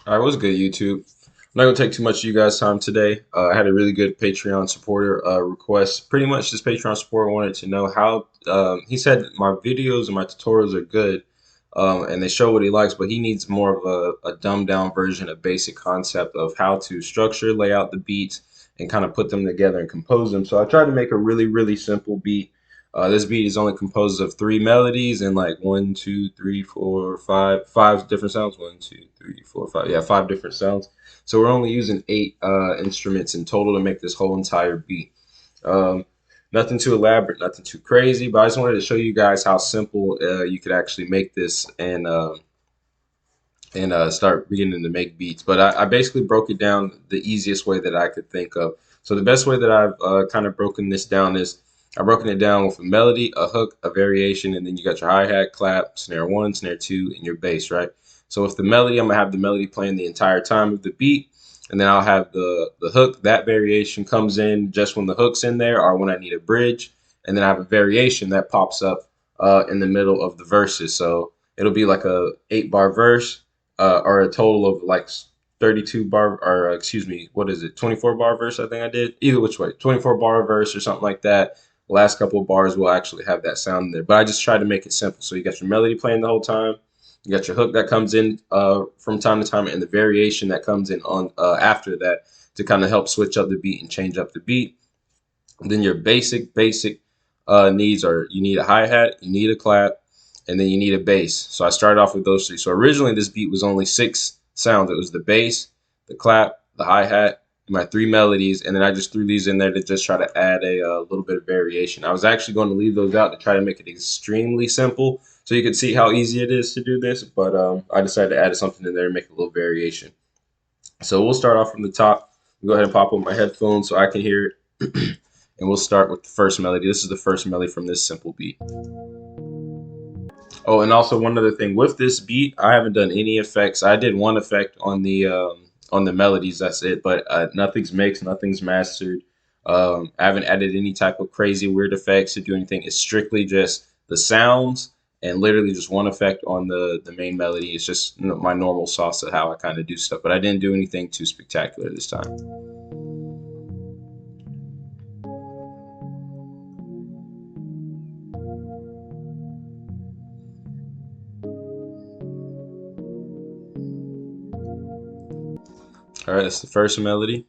All right, what's good, YouTube? I'm not gonna take too much of you guys' time today. I had a really good Patreon supporter request. Pretty much, this Patreon supporter wanted to know how. He said my videos and my tutorials are good, and they show what he likes, but he needs more of a dumbed down version, a basic concept of how to structure, lay out the beats, and kind of put them together and compose them. So I tried to make a really simple beat. This beat is only composed of three melodies and like one, two, three, four, five different sounds. One, two, three, four, five. Yeah, five different sounds. So we're only using eight instruments in total to make this whole entire beat. Um, Nothing too elaborate, nothing too crazy, but I just wanted to show you guys how simple you could actually make this and start beginning to make beats. But I basically broke it down the easiest way that I could think of. So the best way that I've kind of broken this down is I've broken it down with a melody, a hook, a variation, and then you got your hi-hat, clap, snare one, snare two, and your bass, right? So with the melody, I'm gonna have the melody playing the entire time of the beat, and then I'll have the hook. That variation comes in just when the hook's in there, or when I need a bridge, and then I have a variation that pops up in the middle of the verses. So it'll be like a 8 bar verse, or a total of like 32 bar, or excuse me, what is it, 24 bar verse? I think I did either which way, 24 bar verse or something like that. The last couple of bars will actually have that sound in there, but I just tried to make it simple. So you got your melody playing the whole time, you got your hook that comes in from time to time, and the variation that comes in on after that to kind of help switch up the beat and change up the beat. And then your basic needs are you need a hi-hat, you need a clap, and then you need a bass. So I started off with those three. So originally this beat was only 6 sounds. It was the bass, the clap, the hi-hat, and my three melodies, and then I just threw these in there to just try to add a little bit of variation. I was actually going to leave those out to try to make it extremely simple so you could see how easy it is to do this, but I decided to add something in there and make a little variation. So we'll start off from the top. Go ahead and pop on my headphones so I can hear it. And we'll start with the first melody. This is the first melody from this simple beat. Oh, and also one other thing with this beat, I haven't done any effects. I did one effect on the melodies. That's it. But nothing's mixed, nothing's mastered. I haven't added any type of crazy weird effects to do anything. It's strictly just the sounds and literally just one effect on the main melody. It's just my normal sauce of how I kind of do stuff. But I didn't do anything too spectacular this time. All right, that's the first melody.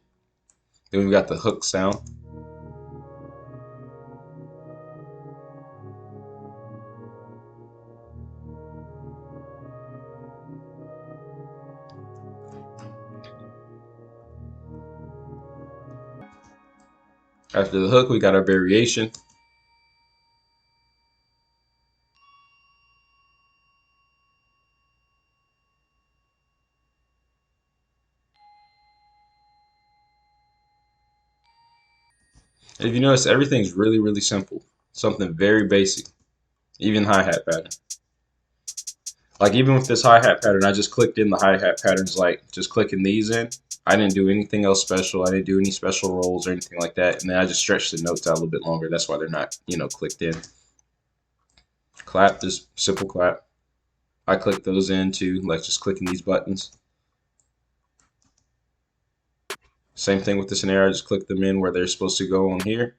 Then we've got the hook sound. After the hook, we got our variation. And if you notice, everything's really simple. Something very basic. Even hi-hat pattern. Like even with this hi-hat pattern, I just clicked in the hi-hat patterns, like just clicking these in. I didn't do anything else special. I didn't do any special rolls or anything like that. And then I just stretched the notes out a little bit longer. That's why they're not, clicked in. Clap, just simple clap. I click those in too, like just clicking these buttons. Same thing with the snare. I just click them in where they're supposed to go on here.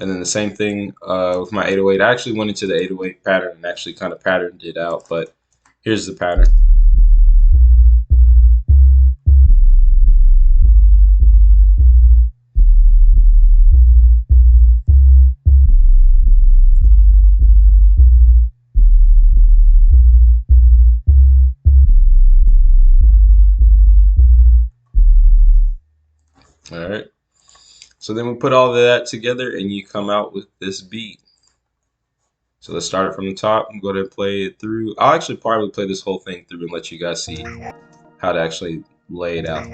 And then the same thing with my 808. I actually went into the 808 pattern and actually kind of patterned it out, but here's the pattern. All right. So then we put all of that together and you come out with this beat. So let's start it from the top and go to play it through. I'll actually probably play this whole thing through and let you guys see how to actually lay it out.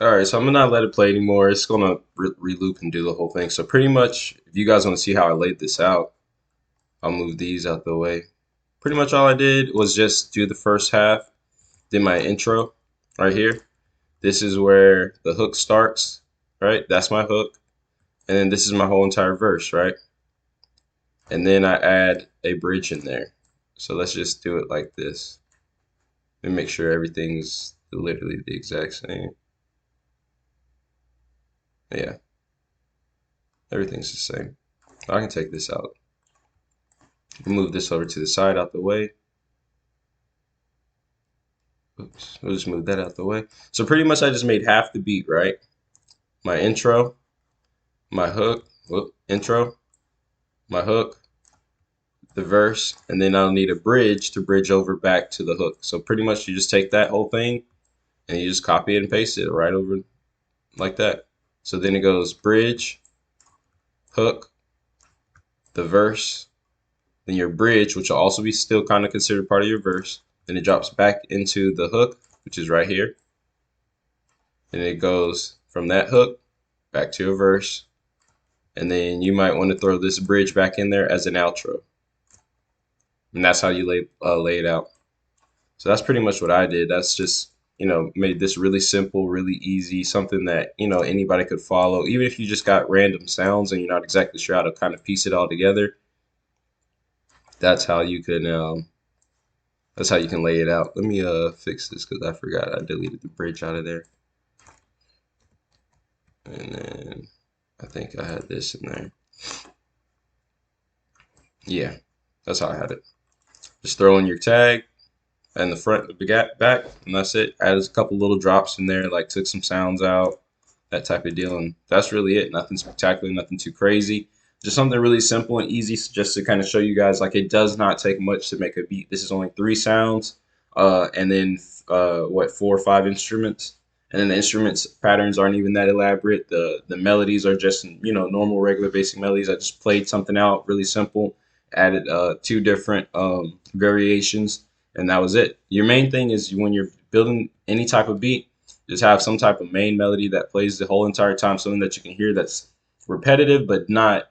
All right, so I'm gonna not let it play anymore. It's gonna re-loop and do the whole thing. So pretty much, if you guys want to see how I laid this out, I'll move these out the way. Pretty much all I did was just do the first half, then my intro right here. This is where the hook starts, right? That's my hook. And then this is my whole entire verse, right? And then I add a bridge in there. So let's just do it like this and make sure everything's literally the exact same. Yeah, everything's the same. I can take this out. Move this over to the side out the way. Oops, we'll just move that out the way. So pretty much I just made half the beat, right? My intro, my hook, intro, my hook, the verse, and then I'll need a bridge to bridge over back to the hook. So pretty much you just take that whole thing and you just copy it and paste it right over like that. So then it goes bridge, hook, the verse, then your bridge, which will also be still kind of considered part of your verse. Then it drops back into the hook, which is right here. And it goes from that hook back to a verse. And then you might want to throw this bridge back in there as an outro. And that's how you lay it out. So that's pretty much what I did. That's just, made this really simple, really easy, something that, anybody could follow. Even if you just got random sounds and you're not exactly sure how to kind of piece it all together, that's how you can lay it out. Let me fix this because I forgot I deleted the bridge out of there. And then I think I had this in there. Yeah, that's how I had it. Just throw in your tag and the front, the back, and that's it. Added a couple little drops in there, like took some sounds out, that type of deal, and that's really it. Nothing spectacular, nothing too crazy. Just something really simple and easy, just to kind of show you guys, like, it does not take much to make a beat. This is only 3 sounds, and then 4 or 5 instruments, and then the instruments patterns aren't even that elaborate. The melodies are just normal, regular, basic melodies. I just played something out really simple, added 2 different variations, and that was it. Your main thing is when you're building any type of beat, just have some type of main melody that plays the whole entire time, something that you can hear that's repetitive but not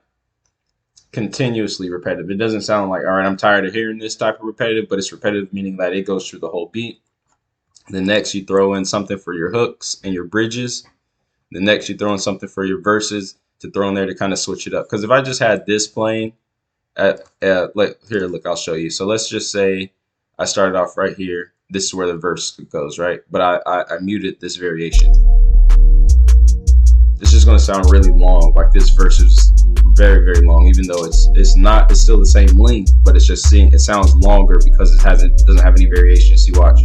continuously repetitive. It doesn't sound like, all right, I'm tired of hearing this type of repetitive, but it's repetitive meaning that it goes through the whole beat. The next you throw in something for your hooks and your bridges. The next you throw in something for your verses to throw in there to kind of switch it up. Because if I just had this playing here, look, I'll show you. So let's just say I started off right here. This is where the verse goes, right? But I muted this variation. This is going to sound really long. Like this verse is very, very long, even though it's still the same length, but it's just it sounds longer because it doesn't have any variation. See, watch.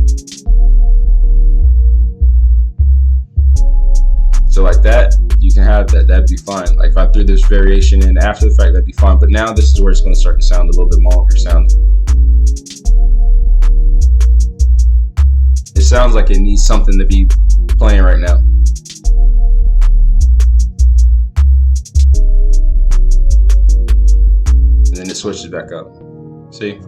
So like that, you can have that. That'd be fine. Like if I threw this variation in after the fact, that'd be fine. But now this is where it's going to start to sound a little bit longer sound. It sounds like it needs something to be playing right now. And then it switches back up. See?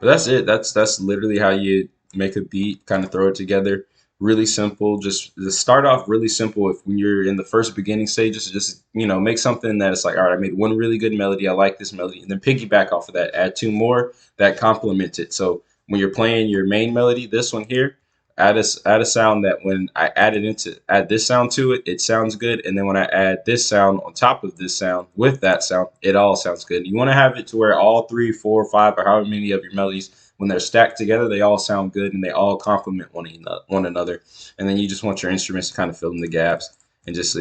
But that's it. That's literally how you make a beat, kind of throw it together. Really simple. Just start off really simple. If when you're in the first beginning stages, just make something that it's like, all right, I made one really good melody. I like this melody, and then piggyback off of that. Add 2 more that complement it. So when you're playing your main melody, this one here, add a sound that when I add this sound to it, it sounds good. And then when I add this sound on top of this sound with that sound, it all sounds good. You want to have it to where all 3, 4, 5, or however many of your melodies, when they're stacked together, they all sound good and they all complement one another. And then you just want your instruments to kind of fill in the gaps and just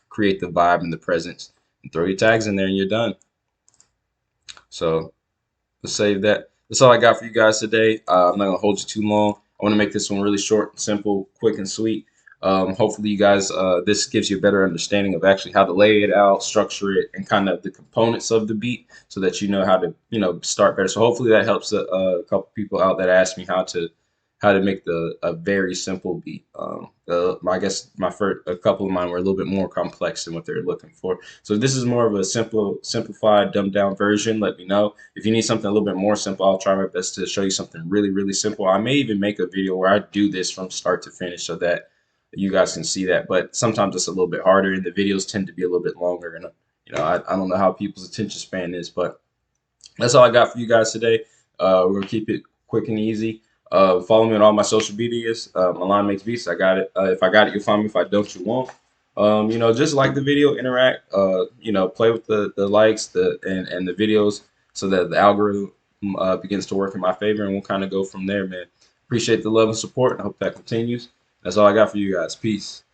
create the vibe and the presence, and throw your tags in there and you're done. So let's save that. That's all I got for you guys today. I'm not gonna hold you too long. I want to make this one really short, simple, quick, and sweet. Hopefully you guys, this gives you a better understanding of actually how to lay it out, structure it, and kind of the components of the beat so that you know how to, start better. So hopefully that helps a couple people out that asked me how to how to make a very simple beat. I guess my first a couple of mine were a little bit more complex than what they're looking for. So if this is more of a simplified, dumbed down version, let me know. If you need something a little bit more simple, I'll try my best to show you something really, really simple. I may even make a video where I do this from start to finish so that you guys can see that. But sometimes it's a little bit harder, and the videos tend to be a little bit longer. And I don't know how people's attention span is, but that's all I got for you guys today. We're gonna keep it quick and easy. Follow me on all my social medias. Milan makes beats. I got it. If I got it, you'll find me. If I don't, you won't. Just like the video, interact. Play with the likes, and the videos, so that the algorithm begins to work in my favor, and we'll kind of go from there, man. Appreciate the love and support. I hope that continues. That's all I got for you guys. Peace.